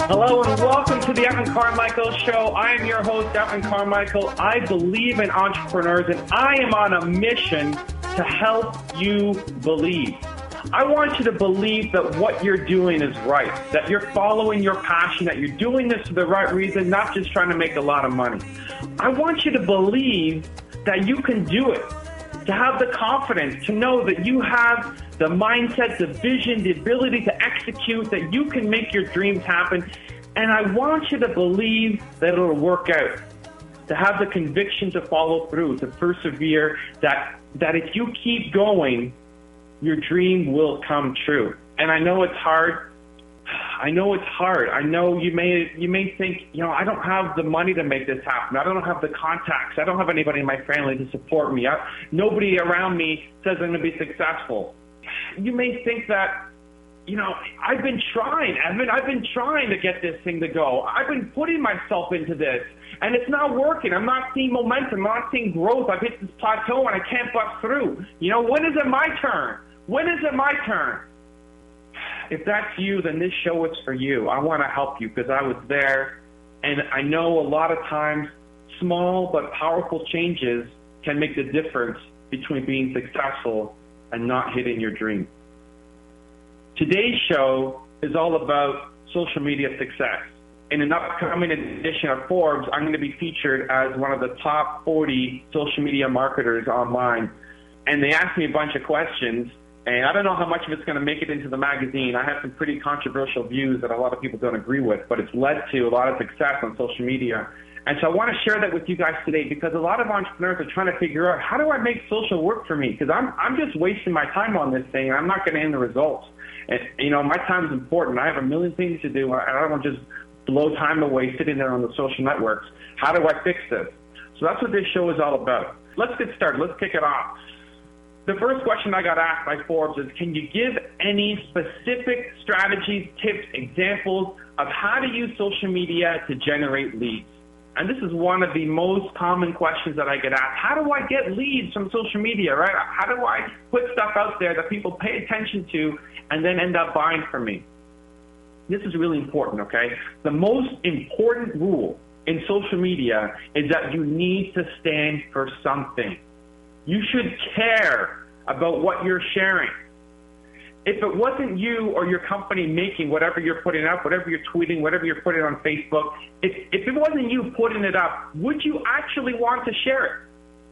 Hello and welcome to the Evan Carmichael Show. I am your host, Evan Carmichael. I believe in entrepreneurs and I am on a mission to help you believe. I want you to believe that what you're doing is right, that you're following your passion, that you're doing this for the right reason, not just trying to make a lot of money. I want you to believe that you can do it, to have the confidence, to know that you have the mindset, the vision, the ability to execute, that you can make your dreams happen. And I want you to believe that it'll work out, to have the conviction to follow through, to persevere, that if you keep going, your dream will come true. And I know it's hard. I know you may think, I don't have the money to make this happen. I don't have the contacts. I don't have anybody in my family to support me. Nobody around me says I'm going to be successful. You may think that, I've been trying, Evan. I've been trying to get this thing to go. I've been putting myself into this, and it's not working. I'm not seeing momentum. I'm not seeing growth. I've hit this plateau, and I can't bust through. When is it my turn? When is it my turn? If that's you, then this show is for you. I want to help you because I was there, and I know a lot of times small but powerful changes can make the difference between being successful and not hitting your dream. Today's show is all about social media success. In an upcoming edition of Forbes, I'm going to be featured as one of the top 40 social media marketers online. And they asked me a bunch of questions, and I don't know how much of it's going to make it into the magazine. I have some pretty controversial views that a lot of people don't agree with, but it's led to a lot of success on social media. And so I want to share that with you guys today because a lot of entrepreneurs are trying to figure out, how do I make social work for me? Because I'm just wasting my time on this thing, and I'm not getting the results. And, my time is important. I have a million things to do. I don't want to just blow time away sitting there on the social networks. How do I fix this? So that's what this show is all about. Let's get started. Let's kick it off. The first question I got asked by Forbes is, can you give any specific strategies, tips, examples of how to use social media to generate leads? And this is one of the most common questions that I get asked. How do I get leads from social media, right? How do I put stuff out there that people pay attention to and then end up buying from me? This is really important, okay? The most important rule in social media is that you need to stand for something. You should care about what you're sharing. If it wasn't you or your company making whatever you're putting up, whatever you're tweeting, whatever you're putting on Facebook, if it wasn't you putting it up, would you actually want to share it?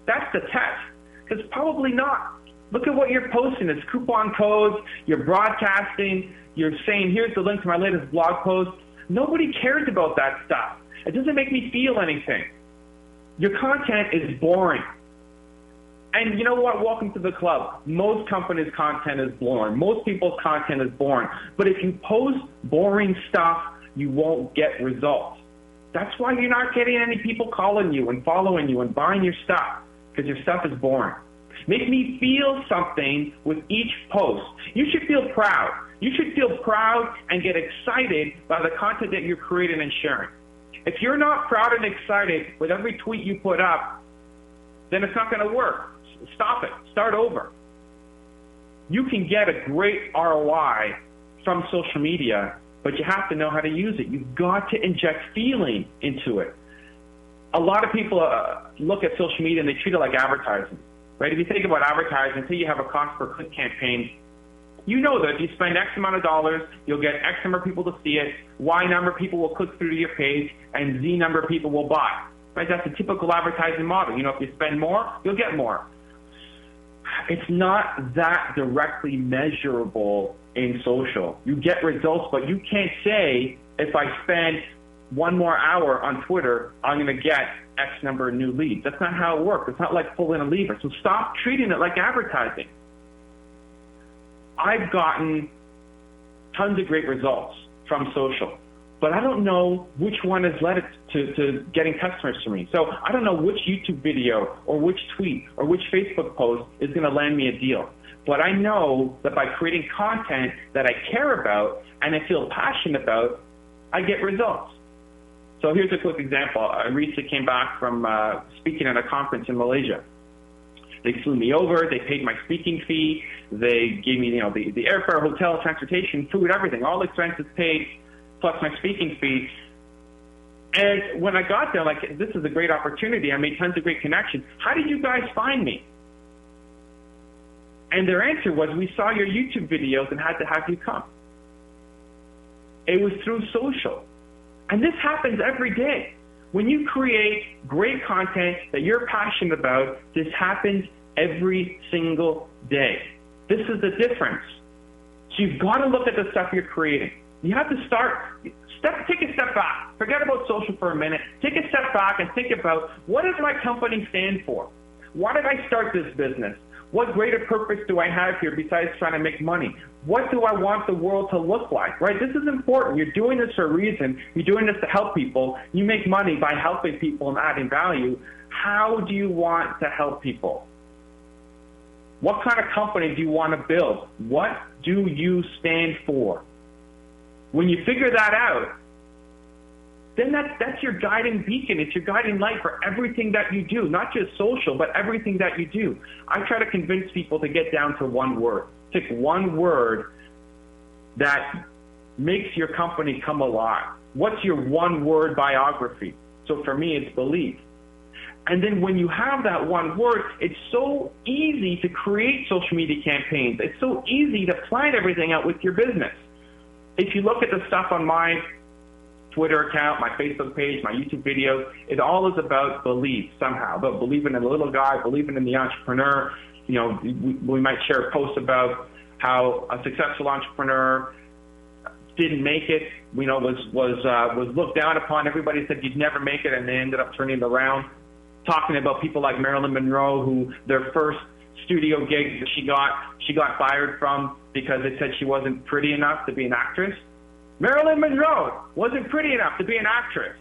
That's the test, because probably not. Look at what you're posting. It's coupon codes, you're broadcasting, you're saying, here's the link to my latest blog post. Nobody cares about that stuff. It doesn't make me feel anything. Your content is boring. And you know what? Welcome to the club. Most companies' content is boring. Most people's content is boring. But if you post boring stuff, you won't get results. That's why you're not getting any people calling you and following you and buying your stuff, because your stuff is boring. Make me feel something with each post. You should feel proud. You should feel proud and get excited by the content that you're creating and sharing. If you're not proud and excited with every tweet you put up, then it's not going to work. Stop it. Start over. You can get a great ROI from social media, but you have to know how to use it. You've got to inject feeling into it. A lot of people look at social media and they treat it like advertising, right? If you think about advertising, say you have a cost per click campaign, you know that if you spend X amount of dollars, you'll get X number of people to see it, Y number of people will click through to your page, and Z number of people will buy. Right? That's a typical advertising model. If you spend more, you'll get more. It's not that directly measurable in social. You get results, but you can't say, if I spend one more hour on Twitter, I'm going to get X number of new leads. That's not how it works. It's not like pulling a lever. So stop treating it like advertising. I've gotten tons of great results from social, but I don't know which one has led it to getting customers to me. So I don't know which YouTube video or which tweet or which Facebook post is going to land me a deal. But I know that by creating content that I care about and I feel passionate about, I get results. So here's a quick example. I recently came back from speaking at a conference in Malaysia. They flew me over. They paid my speaking fee. They gave me, the airfare, hotel, transportation, food, everything, all expenses paid. plus my speaking fee. And when I got there, like, this is a great opportunity. I made tons of great connections. How did you guys find me? And their answer was, we saw your YouTube videos and had to have you come. It was through social. And this happens every day. When you create great content that you're passionate about, this happens every single day. This is the difference. So you've got to look at the stuff you're creating. You have to take a step back. Forget about social for a minute. Take a step back and think about, what does my company stand for? Why did I start this business? What greater purpose do I have here besides trying to make money? What do I want the world to look like, right? This is important. You're doing this for a reason. You're doing this to help people. You make money by helping people and adding value. How do you want to help people? What kind of company do you want to build? What do you stand for? When you figure that out, then that's your guiding beacon. It's your guiding light for everything that you do, not just social, but everything that you do. I try to convince people to get down to one word. Pick one word that makes your company come alive. What's your one word biography? So for me, it's belief. And then when you have that one word, it's so easy to create social media campaigns. It's so easy to plan everything out with your business. If you look at the stuff on my Twitter account, my Facebook page, my YouTube videos, it all is about belief somehow, about believing in the little guy, believing in the entrepreneur. You know, we might share a post about how a successful entrepreneur didn't make it, you know, was looked down upon. Everybody said you'd never make it, and they ended up turning it around. Talking about people like Marilyn Monroe, who their first studio gig that she got fired from because it said she wasn't pretty enough to be an actress. Marilyn Monroe wasn't pretty enough to be an actress.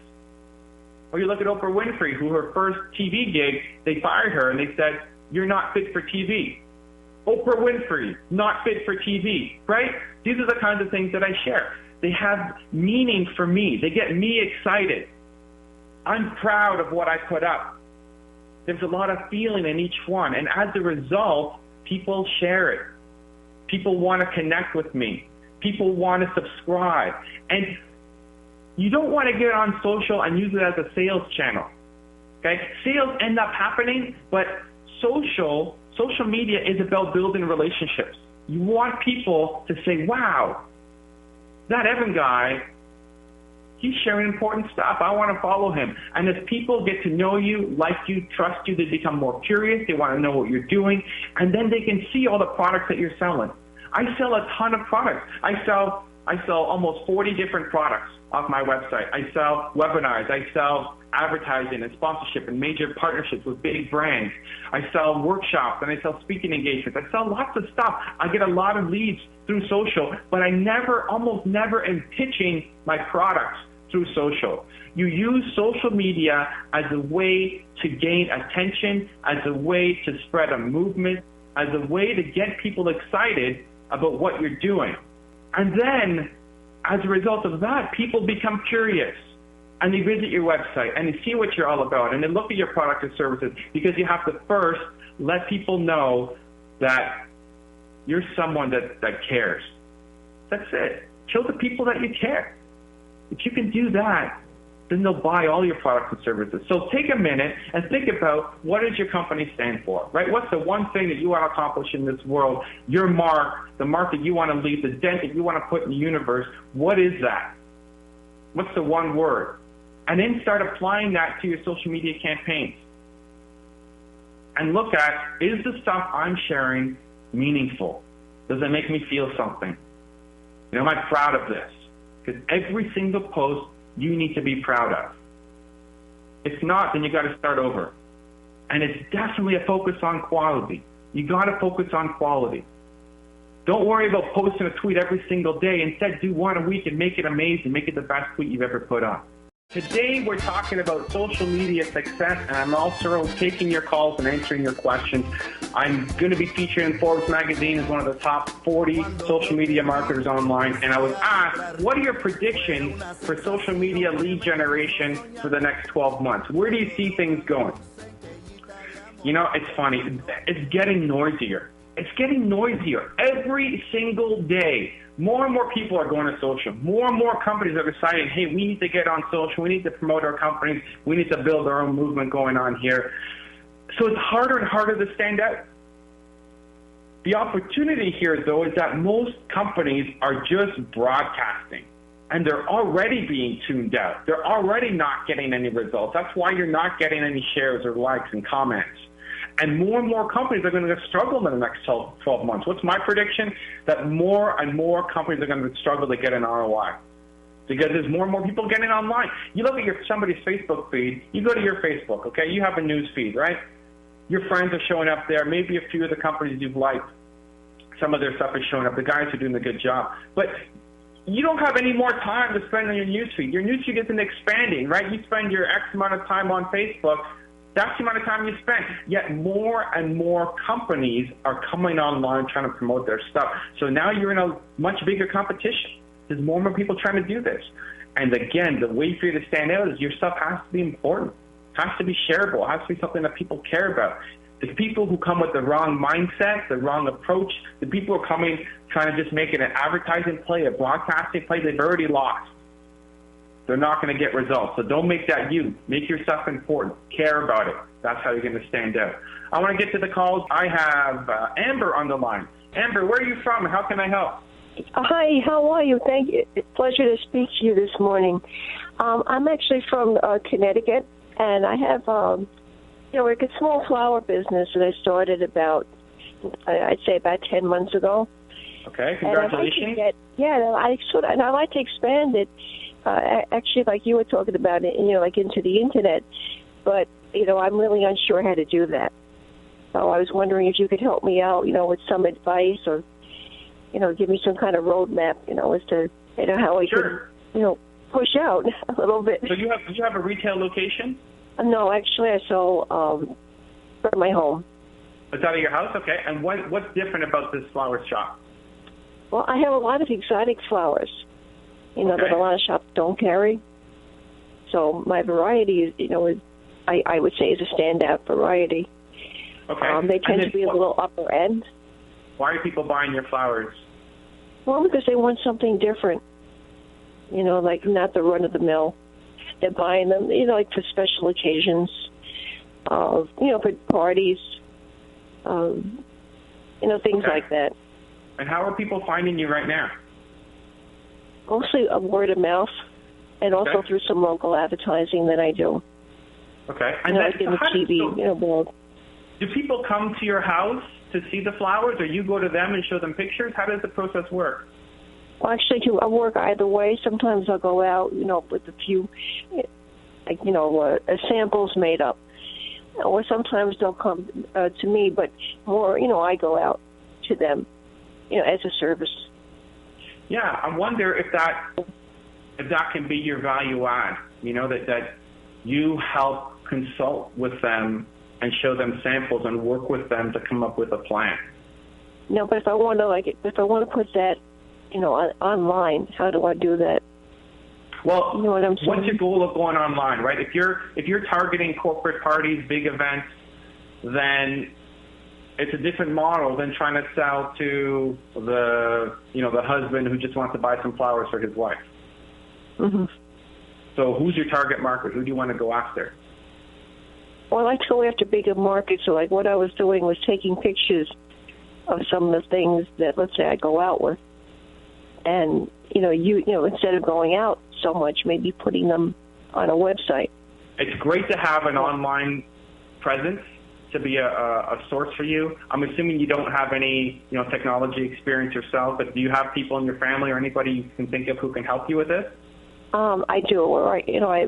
Or you look at Oprah Winfrey, who her first TV gig, they fired her and they said, you're not fit for TV. Oprah Winfrey, not fit for TV, right? These are the kinds of things that I share. They have meaning for me. They get me excited. I'm proud of what I put up. There's a lot of feeling in each one. And as a result, people share it. People want to connect with me. People want to subscribe. And you don't want to get on social and use it as a sales channel. Okay? Sales end up happening, but social media is about building relationships. You want people to say, wow, that Evan guy, he's sharing important stuff. I want to follow him. And as people get to know you, like you, trust you, they become more curious. They want to know what you're doing. And then they can see all the products that you're selling. I sell a ton of products. I sell almost 40 different products off my website. I sell webinars. I sell advertising and sponsorship and major partnerships with big brands. I sell workshops and I sell speaking engagements. I sell lots of stuff. I get a lot of leads through social, but I almost never am pitching my products through social. You use social media as a way to gain attention, as a way to spread a movement, as a way to get people excited about what you're doing. And then, as a result of that, people become curious. And they visit your website, and they see what you're all about, and they look at your products and services, because you have to first let people know that you're someone that cares. That's it. Show the people that you care. If you can do that, then they'll buy all your products and services. So take a minute and think about, what does your company stand for, right? What's the one thing that you want to accomplish in this world? Your mark, the mark that you want to leave, the dent that you want to put in the universe. What is that? What's the one word? And then start applying that to your social media campaigns. And look at, is the stuff I'm sharing meaningful? Does it make me feel something? You know, am I proud of this? Because every single post you need to be proud of. If not, then you got to start over. And it's definitely a focus on quality. You got to focus on quality. Don't worry about posting a tweet every single day. Instead, do one a week and make it amazing. Make it the best tweet you've ever put up. Today, we're talking about social media success, and I'm also taking your calls and answering your questions. I'm going to be featured in Forbes magazine as one of the top 40 social media marketers online, and I was asked, what are your predictions for social media lead generation for the next 12 months? Where do you see things going? You know, it's funny. It's getting noisier. It's getting noisier. Every single day, More and more people are going to social. More and more companies are deciding, hey, we need to get on social. We need to promote our companies. We need to build our own movement going on here. So it's harder and harder to stand out. The opportunity here, though, is that most companies are just broadcasting, and they're already being tuned out. They're already not getting any results. That's why you're not getting any shares or likes and comments. And more companies are going to struggle in the next 12 months. What's my prediction? That more and more companies are going to struggle to get an ROI. Because there's more and more people getting online. You look at somebody's Facebook feed, you go to your Facebook, okay? You have a news feed, right? Your friends are showing up there. Maybe a few of the companies you've liked, some of their stuff is showing up. The guys are doing a good job. But you don't have any more time to spend on your newsfeed. Your newsfeed isn't expanding, right? You spend your X amount of time on Facebook. That's the amount of time you spend. Yet more and more companies are coming online trying to promote their stuff. So now you're in a much bigger competition. There's more and more people trying to do this. And again, the way for you to stand out is your stuff has to be important, has to be shareable, has to be something that people care about. The people who come with the wrong mindset, the wrong approach, the people who are coming trying to just make it an advertising play, a broadcasting play, they've already lost. They're not going to get results. So don't make that you. Make your stuff important. Care about it. That's how you're going to stand out. I want to get to the calls. I have Amber on the line. Amber, where are you from? How can I help? Hi, how are you? Thank you. It's a pleasure to speak to you this morning. I'm actually from Connecticut, and I have like a small flower business that I started I'd say about 10 months ago. Okay, congratulations. And I'd like to expand it. Actually, like you were talking about it, like into the internet, but I'm really unsure how to do that. So I was wondering if you could help me out, with some advice or, give me some kind of roadmap, as to how I can, push out a little bit. So do you have a retail location? No, actually, I sell from my home. It's out of your house, okay. And what's different about this flower shop? Well, I have a lot of exotic flowers. That a lot of shops don't carry. So my variety is, I would say is a standout variety. Okay. They tend to be a little upper end. Why are people buying your flowers? Well, because they want something different. Like not the run-of-the-mill. They're buying them, like for special occasions, for parties, things like that. And how are people finding you right now? Mostly a word of mouth, and also through some local advertising that I do. Okay. And like in the TV, blog. Do people come to your house to see the flowers, or you go to them and show them pictures? How does the process work? Well, actually, I work either way. Sometimes I'll go out, with a few, samples made up. Or sometimes they'll come to me, but more, I go out to them, as a service. Yeah, I wonder if that can be your value add, that you help consult with them and show them samples and work with them to come up with a plan. No, but if I want to put that, online, how do I do that? Well, you know what I'm saying? What's your goal of going online, right? If you're targeting corporate parties, big events, then it's a different model than trying to sell to the husband who just wants to buy some flowers for his wife. Mm-hmm. So who's your target market? Who do you want to go after? Well, I like to go after bigger markets. So like what I was doing was taking pictures of some of the things that, let's say, I go out with. And, instead of going out so much, maybe putting them on a website. It's great to have an online presence to be a source for you. I'm assuming you don't have any, technology experience yourself, but do you have people in your family or anybody you can think of who can help you with this? I do. Or, I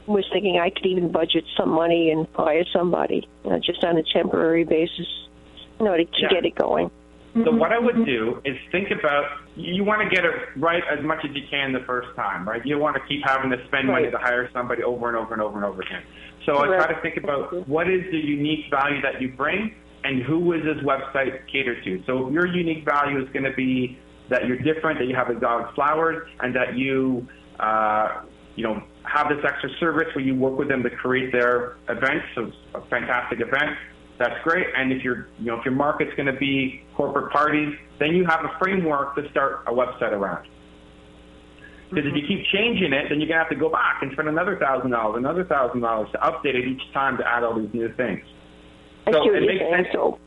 was thinking I could even budget some money and hire somebody, just on a temporary basis, to get it going. So what I would do is think about, you want to get it right as much as you can the first time, right? You don't want to keep having to spend money to hire somebody over and over and over and over again. So I try to think about what is the unique value that you bring and who is this website catered to. So your unique value is going to be that you're different, that you have exotic flowers, and that you, have this extra service where you work with them to create their events, so a fantastic event. that's great. And if your market's going to be corporate parties, then you have a framework to start a website around. Because if you keep changing it, then you're going to have to go back and spend another $1,000, another $1,000 to update it each time to add all these new things. So it makes sense. So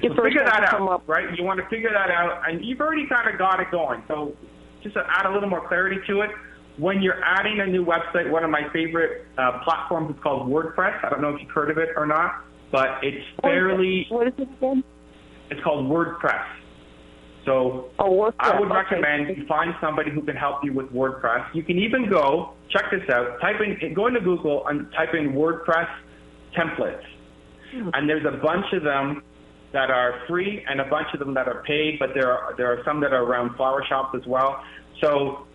figure that out, right? You want to figure that out, and you've already kind of got it going. So just to add a little more clarity to it, when you're adding a new website, one of my favorite platforms is called WordPress. I don't know if you've heard of it or not, but it's fairly... What is it again? It's called WordPress. So I would recommend you find somebody who can help you with WordPress. You can even go, check this out, go into Google and type in WordPress templates. And there's a bunch of them that are free and a bunch of them that are paid, but there are some that are around flower shops as well. So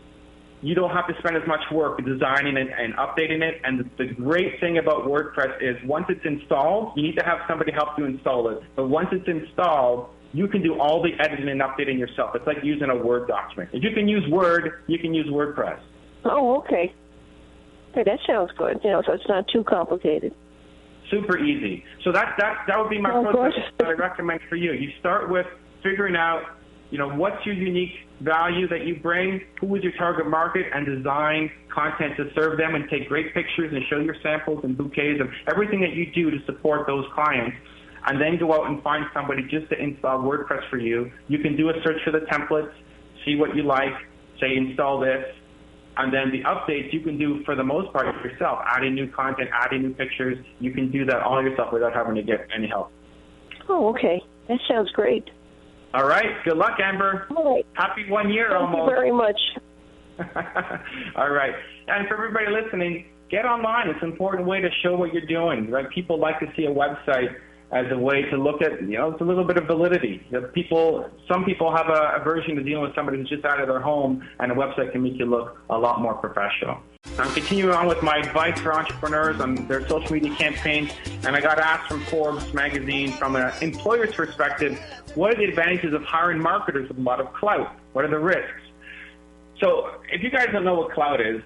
you don't have to spend as much work designing and updating it. And the great thing about WordPress is once it's installed, you need to have somebody help you install it. But once it's installed, you can do all the editing and updating yourself. It's like using a Word document. If you can use Word, you can use WordPress. Oh, okay. Hey, that sounds good. So it's not too complicated. Super easy. So that would be my process that I recommend for you. You start with figuring out, what's your unique value that you bring, who is your target market, and design content to serve them and take great pictures and show your samples and bouquets of everything that you do to support those clients. And then go out and find somebody just to install WordPress for you. You can do a search for the templates, see what you like, say install this, and then the updates you can do for the most part yourself, adding new content, adding new pictures. You can do that all yourself without having to get any help. Oh, okay. That sounds great. All right. Good luck, Amber. All right. Happy 1 year almost. Thank you very much. All right. And for everybody listening, get online. It's an important way to show what you're doing. Right? People like to see a website as a way to look at, it's a little bit of validity. Some people have a aversion to dealing with somebody who's just out of their home, and a website can make you look a lot more professional. I'm continuing on with my advice for entrepreneurs on their social media campaigns, and I got asked from Forbes magazine, from an employer's perspective, what are the advantages of hiring marketers with a lot of clout? What are the risks? So if you guys don't know what clout is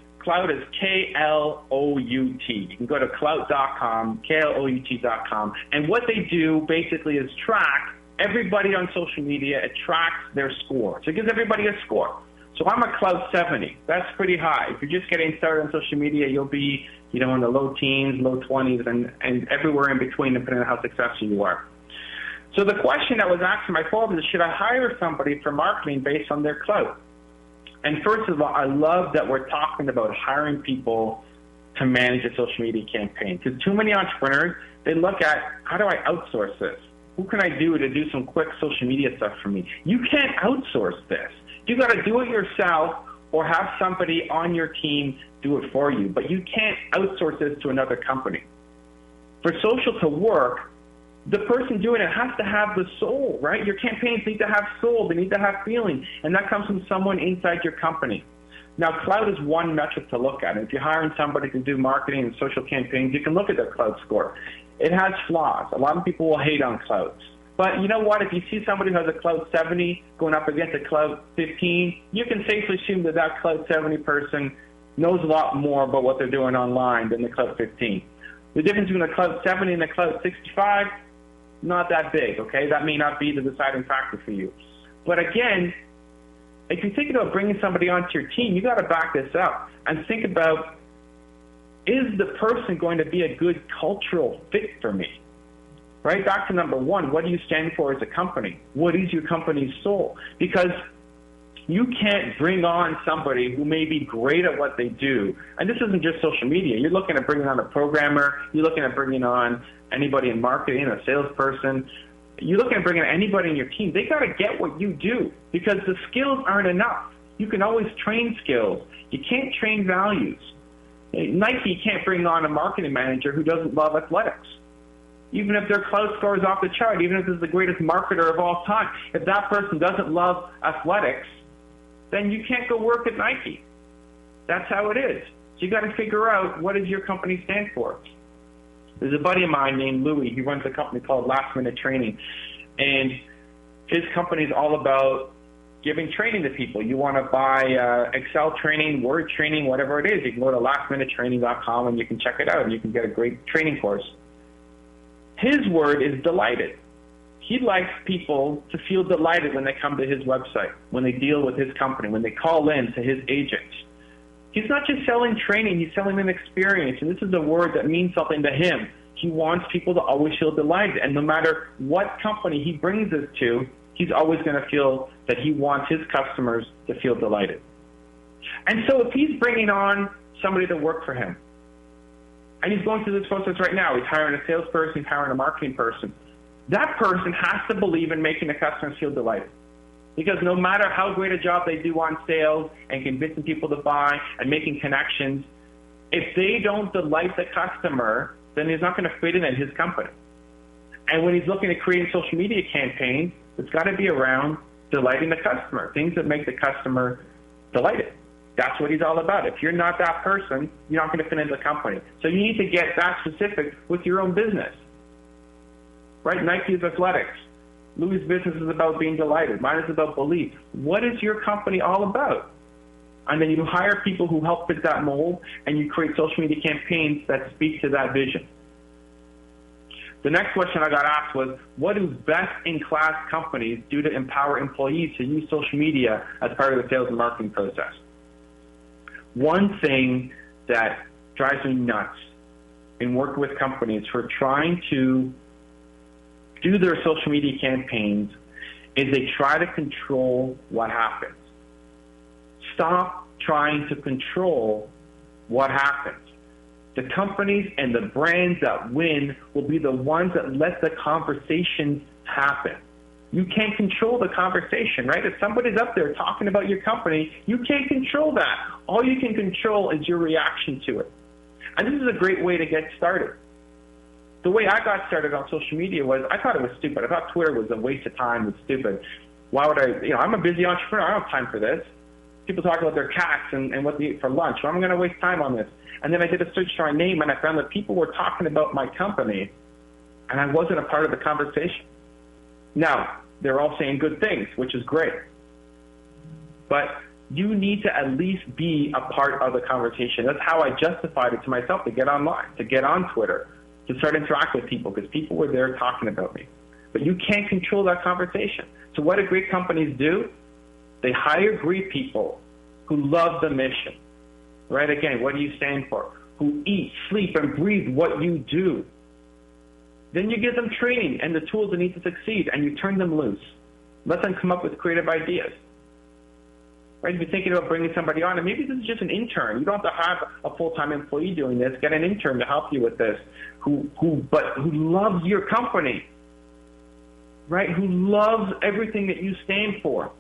K-L-O-U-T. You can go to clout.com, K-L-O-U-T.com, and what they do basically is track everybody on social media. It tracks their score. So it gives everybody a score. So I'm a Clout 70. That's pretty high. If you're just getting started on social media, you'll be, in the low teens, low 20s, and everywhere in between, depending on how successful you are. So the question that was asked in my Forbes is, should I hire somebody for marketing based on their clout? And first of all, I love that we're talking about hiring people to manage a social media campaign. Because too many entrepreneurs, they look at, how do I outsource this? Who can I do to do some quick social media stuff for me? You can't outsource this. You got to do it yourself or have somebody on your team do it for you. But you can't outsource this to another company. For social to work, the person doing it has to have the soul, right? Your campaigns need to have soul. They need to have feeling. And that comes from someone inside your company. Now, clout is one metric to look at. If you're hiring somebody to do marketing and social campaigns, you can look at their clout score. It has flaws. A lot of people will hate on clouts. But you know what? If you see somebody who has a clout 70 going up against a clout 15, you can safely assume that that clout 70 person knows a lot more about what they're doing online than the clout 15. The difference between a clout 70 and a clout 65, not that big, okay? That may not be the deciding factor for you. But again, if you think about bringing somebody onto your team, you got to back this up and think about, is the person going to be a good cultural fit for me? Right? Back to number one, what do you stand for as a company? What is your company's soul? Because you can't bring on somebody who may be great at what they do. And this isn't just social media. You're looking at bringing on a programmer. You're looking at bringing on anybody in marketing, a salesperson. You're looking at bringing anybody in your team. They got to get what you do because the skills aren't enough. You can always train skills. You can't train values. Nike can't bring on a marketing manager who doesn't love athletics. Even if their clout score is off the chart, even if it's the greatest marketer of all time, if that person doesn't love athletics, then you can't go work at Nike. That's how it is. So you got to figure out, what does your company stand for? There's a buddy of mine named Louis. He runs a company called Last Minute Training. And his company is all about giving training to people. You want to buy Excel training, Word training, whatever it is, you can go to lastminutetraining.com and you can check it out and you can get a great training course. His word is delighted. He likes people to feel delighted when they come to his website, when they deal with his company, when they call in to his agent. He's not just selling training, he's selling an experience, and this is a word that means something to him. He wants people to always feel delighted, and no matter what company he brings us to, he's always going to feel that he wants his customers to feel delighted. And so if he's bringing on somebody to work for him, and he's going through this process right now, he's hiring a salesperson, he's hiring a marketing person, that person has to believe in making the customers feel delighted. Because no matter how great a job they do on sales and convincing people to buy and making connections, if they don't delight the customer, then he's not going to fit in at his company. And when he's looking at creating social media campaigns, it's got to be around delighting the customer, things that make the customer delighted. That's what he's all about. If you're not that person, you're not going to fit into the company. So you need to get that specific with your own business. Right? Nike is athletics. Louis' business is about being delighted. Mine is about belief. What is your company all about? And then you hire people who help fit that mold, and you create social media campaigns that speak to that vision. The next question I got asked was, what do best-in-class companies do to empower employees to use social media as part of the sales and marketing process? One thing that drives me nuts in working with companies who are trying to do their social media campaigns is they try to control what happens. Stop trying to control what happens. The companies and the brands that win will be the ones that let the conversations happen. You can't control the conversation, right? If somebody's up there talking about your company, you can't control that. All you can control is your reaction to it. And this is a great way to get started. The way I got started on social media was I thought it was stupid. I thought Twitter was a waste of time. It was stupid. Why would I, I'm a busy entrepreneur. I don't have time for this. People talk about their cats and what they eat for lunch. Why am I going to waste time on this? And then I did a search for my name, and I found that people were talking about my company, and I wasn't a part of the conversation. Now, they're all saying good things, which is great. But you need to at least be a part of the conversation. That's how I justified it to myself to get online, to get on Twitter, to start interacting with people, because people were there talking about me. But you can't control that conversation. So what do great companies do? They hire great people who love the mission. Right? Again, what do you stand for? Who eat, sleep, and breathe what you do. Then you give them training and the tools they need to succeed, and you turn them loose. Let them come up with creative ideas. Right? If you're thinking about bringing somebody on, and maybe this is just an intern. You don't have to have a full-time employee doing this. Get an intern to help you with this, who loves your company, right? Who loves everything that you stand for.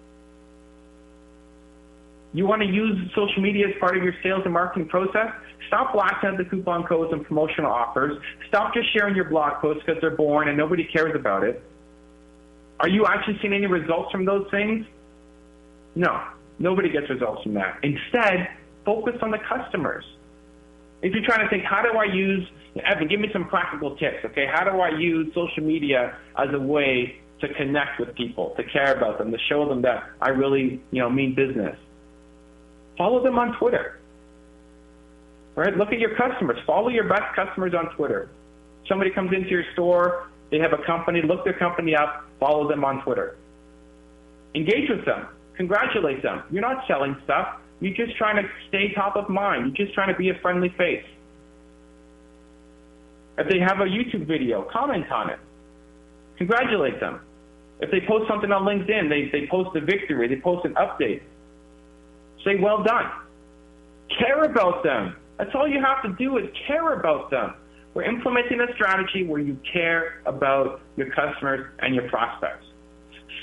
You want to use social media as part of your sales and marketing process? Stop blasting out the coupon codes and promotional offers. Stop just sharing your blog posts because they're boring and nobody cares about it. Are you actually seeing any results from those things? No, nobody gets results from that. Instead, focus on the customers. If you're trying to think, how do I use, Evan, give me some practical tips, okay? How do I use social media as a way to connect with people, to care about them, to show them that I really, mean business? Follow them on Twitter, right? Look at your customers. Follow your best customers on Twitter. Somebody comes into your store, they have a company, look their company up, follow them on Twitter. Engage with them. Congratulate them. You're not selling stuff. You're just trying to stay top of mind. You're just trying to be a friendly face. If they have a YouTube video, comment on it. Congratulate them. If they post something on LinkedIn, they post a victory, they post an update. Say, well done. Care about them. That's all you have to do is care about them. We're implementing a strategy where you care about your customers and your prospects.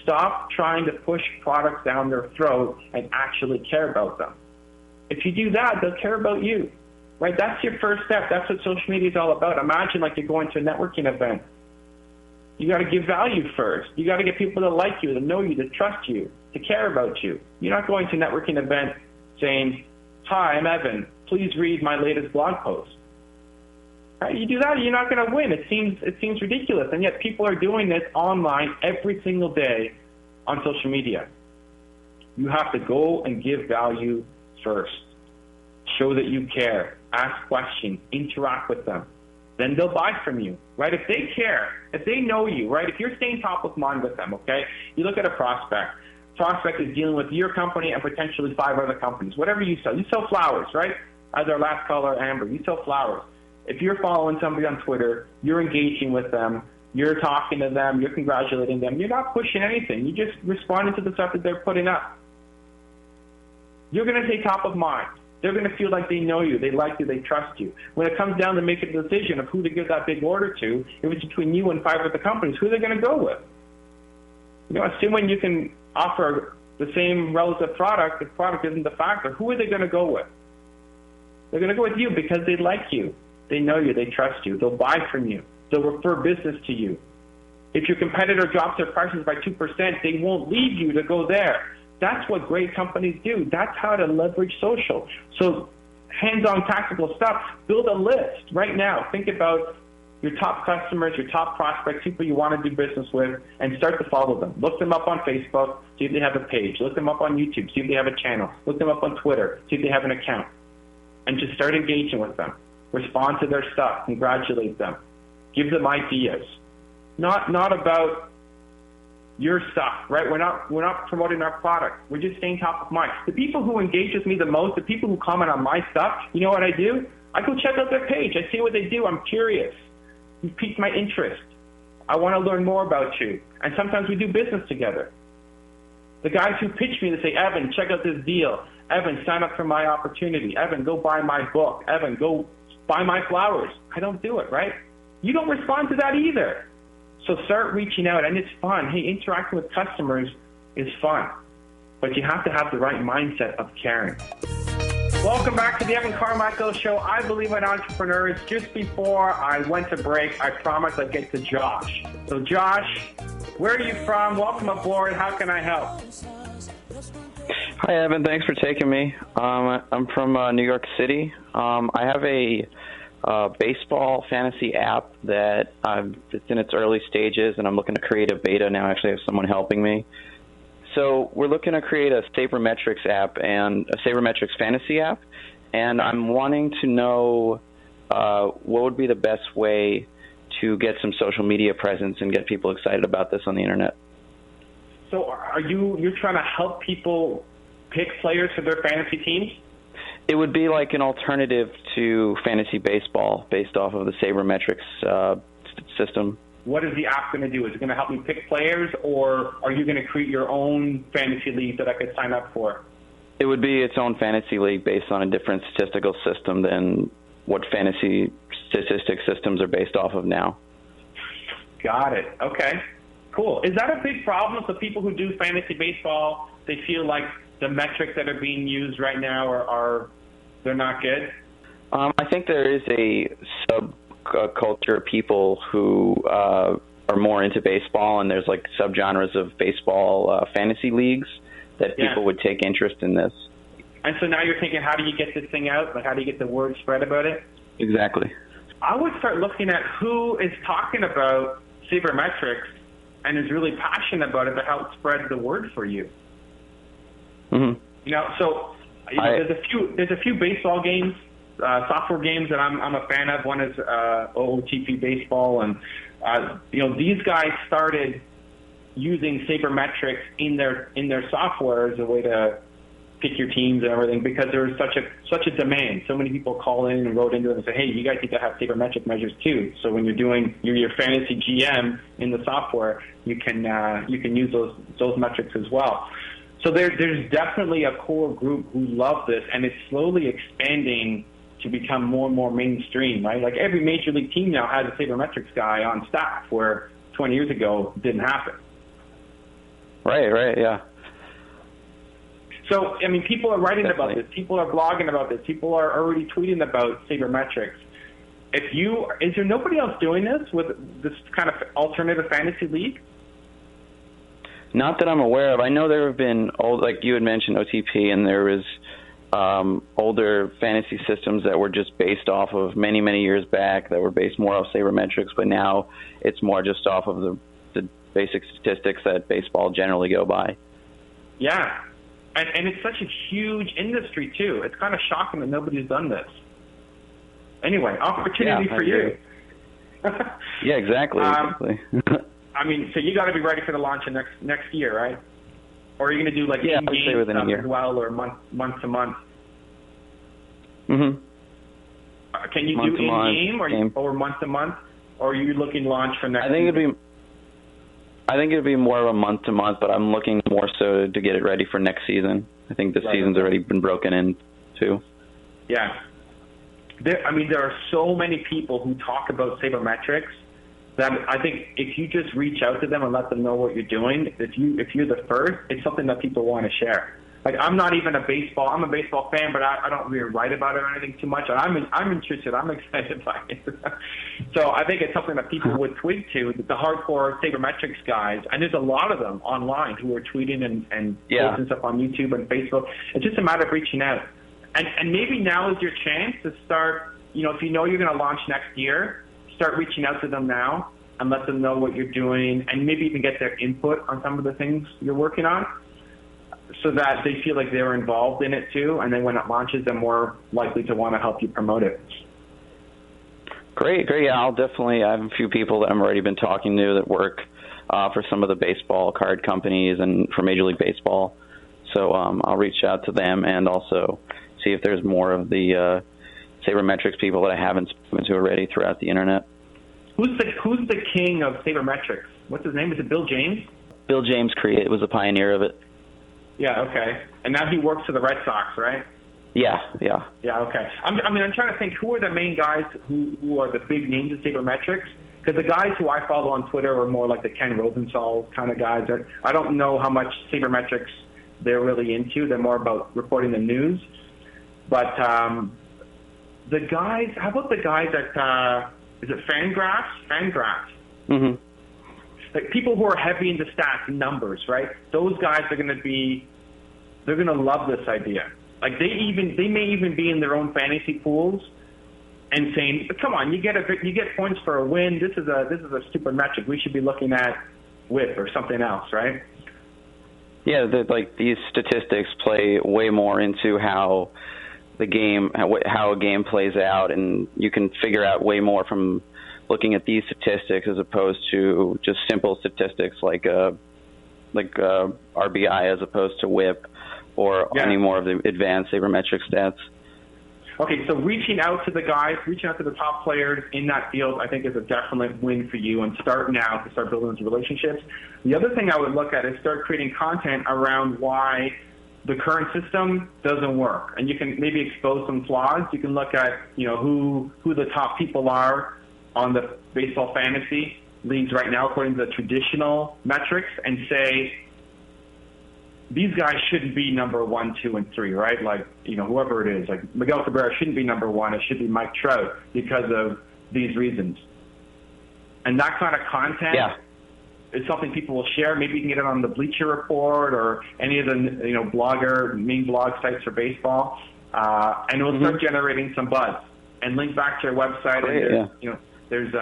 Stop trying to push products down their throat and actually care about them. If you do that, they'll care about you. Right? That's your first step. That's what social media is all about. Imagine like you're going to a networking event. You got to give value first. You got to get people to like you, to know you, to trust you, to care about you. You're not going to a networking event saying, hi, I'm Evan. Please read my latest blog post. Right? You do that, you're not going to win. It seems ridiculous, and yet people are doing this online every single day on social media. You have to go and give value first. Show that you care. Ask questions. Interact with them. then they'll buy from you, right? If they care, if they know you, right? If you're staying top of mind with them, okay? You look at a prospect. Prospect is dealing with your company and potentially 5 other companies. Whatever you sell flowers, right? As our last caller, Amber, you sell flowers. If you're following somebody on Twitter, you're engaging with them, you're talking to them, you're congratulating them, you're not pushing anything. You're just responding to the stuff that they're putting up. You're going to stay top of mind. They're going to feel like they know you, they like you, they trust you. When it comes down to making a decision of who to give that big order to, if it's between you and 5 other companies, who are they going to go with? You know, assuming you can offer the same relative product, the product isn't the factor, who are they going to go with? They're going to go with you because they like you. They know you, they trust you. They'll buy from you. They'll refer business to you. If your competitor drops their prices by 2%, they won't leave you to go there. That's what great companies do. That's how to leverage social. So hands-on tactical stuff, build a list right now. Think about your top customers, your top prospects, people you want to do business with, and start to follow them. Look them up on Facebook, see if they have a page. Look them up on YouTube, see if they have a channel. Look them up on Twitter, see if they have an account. And just start engaging with them. Respond to their stuff. Congratulate them. Give them ideas. Not about your stuff, right? We're not promoting our product. We're just staying top of mind. The people who engage with me the most, the people who comment on my stuff, you know what I do? I go check out their page. I see what they do. I'm curious. You piqued my interest. I want to learn more about you. And sometimes we do business together. The guys who pitch me, they say, Evan, check out this deal. Evan, sign up for my opportunity. Evan, go buy my book. Evan, go buy my flowers. I don't do it, right? You don't respond to that either. So start reaching out, and it's fun. Hey, interacting with customers is fun, but you have to have the right mindset of caring. Welcome back to the Evan Carmichael Show. I believe in entrepreneurs. Just before I went to break, I promised I'd get to Josh. So Josh, where are you from? Welcome aboard. How can I help? Hi, Evan. Thanks for taking me. I'm from New York City. I have a baseball fantasy app that it's in its early stages, and I'm looking to create a beta now. Actually, I have someone helping me. So we're looking to create a sabermetrics app and a sabermetrics fantasy app, and I'm wanting to know what would be the best way to get some social media presence and get people excited about this on the internet. So you're trying to help people pick players for their fantasy teams? It would be like an alternative to fantasy baseball based off of the sabermetrics system. What is the app going to do? Is it going to help me pick players, or are you going to create your own fantasy league that I could sign up for? It would be its own fantasy league based on a different statistical system than what fantasy statistic systems are based off of now. Got it. Okay. Cool. Is that a big problem? So people who do fantasy baseball, they feel like the metrics that are being used right now are they're not good? I think there is a subculture of people who are more into baseball, and there's like subgenres of baseball fantasy leagues that people would take interest in this. And so now you're thinking, how do you get this thing out? Like, how do you get the word spread about it? Exactly. I would start looking at who is talking about sabermetrics and is really passionate about it to help spread the word for you. Mm-hmm. You know, so there's a few baseball games, software games that I'm a fan of. One is OOTP Baseball, and these guys started using sabermetrics in their software as a way to pick your teams and everything, because there was such a demand. So many people call in and wrote into it and say, hey, you guys need to have sabermetric measures too. So when you're doing your fantasy GM in the software, you can use those metrics as well. So there's definitely a core group who love this, and it's slowly expanding to become more and more mainstream, right? Like every major league team now has a sabermetrics guy on staff, where 20 years ago it didn't happen. Right, yeah. So, I mean, people are writing about this. People are blogging about this. People are already tweeting about sabermetrics. Is there nobody else doing this with this kind of alternative fantasy league? Not that I'm aware of. I know there have been like you had mentioned, OTP, and there was older fantasy systems that were just based off of many, many years back that were based more off sabermetrics, but now it's more just off of the basic statistics that baseball generally go by. Yeah. And it's such a huge industry, too. It's kind of shocking that nobody's done this. Anyway, opportunity for you. Yeah, exactly. I mean, so you got to be ready for the launch of next year, right? Or are you going to do like in-game stuff as well, or month to month? Mm-hmm. Can you do in-game or month to month, or are you looking to launch for next year? I think it'd be more of a month to month, but I'm looking more so to get it ready for next season. I think the season's already been broken in too. Yeah. There are so many people who talk about sabermetrics that I think if you just reach out to them and let them know what you're doing, if you're the first, it's something that people want to share. Like, I'm a baseball fan, but I don't really write about it or anything too much. And I'm interested. I'm excited by it. So I think it's something that people would tweet to, the hardcore sabermetrics guys. And there's a lot of them online who are tweeting and posting stuff on YouTube and Facebook. It's just a matter of reaching out. And maybe now is your chance to start, if you know you're going to launch next year, start reaching out to them now and let them know what you're doing, and maybe even get their input on some of the things you're working on, so that they feel like they're involved in it too, and then when it launches, they're more likely to want to help you promote it. Great. Yeah, I have a few people that I've already been talking to that work for some of the baseball card companies and for Major League Baseball. So I'll reach out to them and also see if there's more of the sabermetrics people that I haven't spoken to already throughout the internet. Who's the king of sabermetrics? What's his name? Is it Bill James? Bill James was a pioneer of it. Yeah, okay. And now he works for the Red Sox, right? Yeah. Yeah, okay. I'm trying to think, who are the main guys who are the big names of sabermetrics? Because the guys who I follow on Twitter are more like the Ken Rosenthal kind of guys. I don't know how much sabermetrics they're really into. They're more about reporting the news. But the guys, how about the guys at, is it Fangraphs? Fangraphs. Mm-hmm. Like people who are heavy into stats and numbers, right? Those guys are they're going to love this idea. Like they may even be in their own fantasy pools and saying, "Come on, you get points for a win. This is a stupid metric. We should be looking at WHIP or something else, right?" Yeah, these statistics play way more into how a game plays out, and you can figure out way more from looking at these statistics as opposed to just simple statistics like RBI as opposed to WHIP or any more of the advanced sabermetric stats. Okay, so reaching out to the top players in that field, I think is a definite win for you, and start now to start building those relationships. The other thing I would look at is start creating content around why the current system doesn't work, and you can maybe expose some flaws. You can look at who the top people are on the baseball fantasy leagues right now according to the traditional metrics, and say these guys shouldn't be number 1, 2, and 3, right? Like whoever it is, like Miguel Cabrera shouldn't be number 1. It should be Mike Trout because of these reasons. And that kind of content. Yeah. It's something people will share. Maybe you can get it on the Bleacher Report or any of the main blog sites for baseball, and it will start generating some buzz and link back to your website. And there's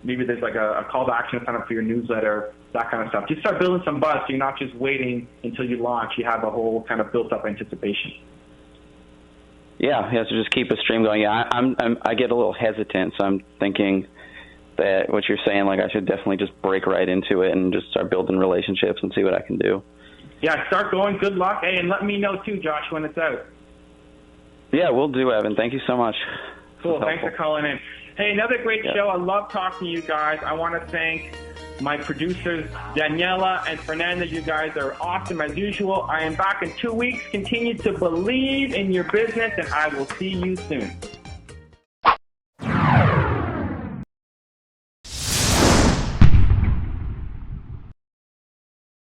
maybe there's like a call to action to sign up for your newsletter, that kind of stuff. Just start building some buzz, so you're not just waiting until you launch. You have a whole kind of built up anticipation. Yeah. So just keep a stream going. Yeah, I get a little hesitant, so I'm thinking that what you're saying, like I should definitely just break right into it and just start building relationships and see what I can do. Yeah, start going. Good luck. Hey, and let me know too, Josh, when it's out. Yeah, we'll do, Evan. Thank you so much. Cool. Thanks for calling in. Hey, another great show. I love talking to you guys. I want to thank my producers, Daniela and Fernanda. You guys are awesome as usual. I am back in 2 weeks. Continue to believe in your business, and I will see you soon.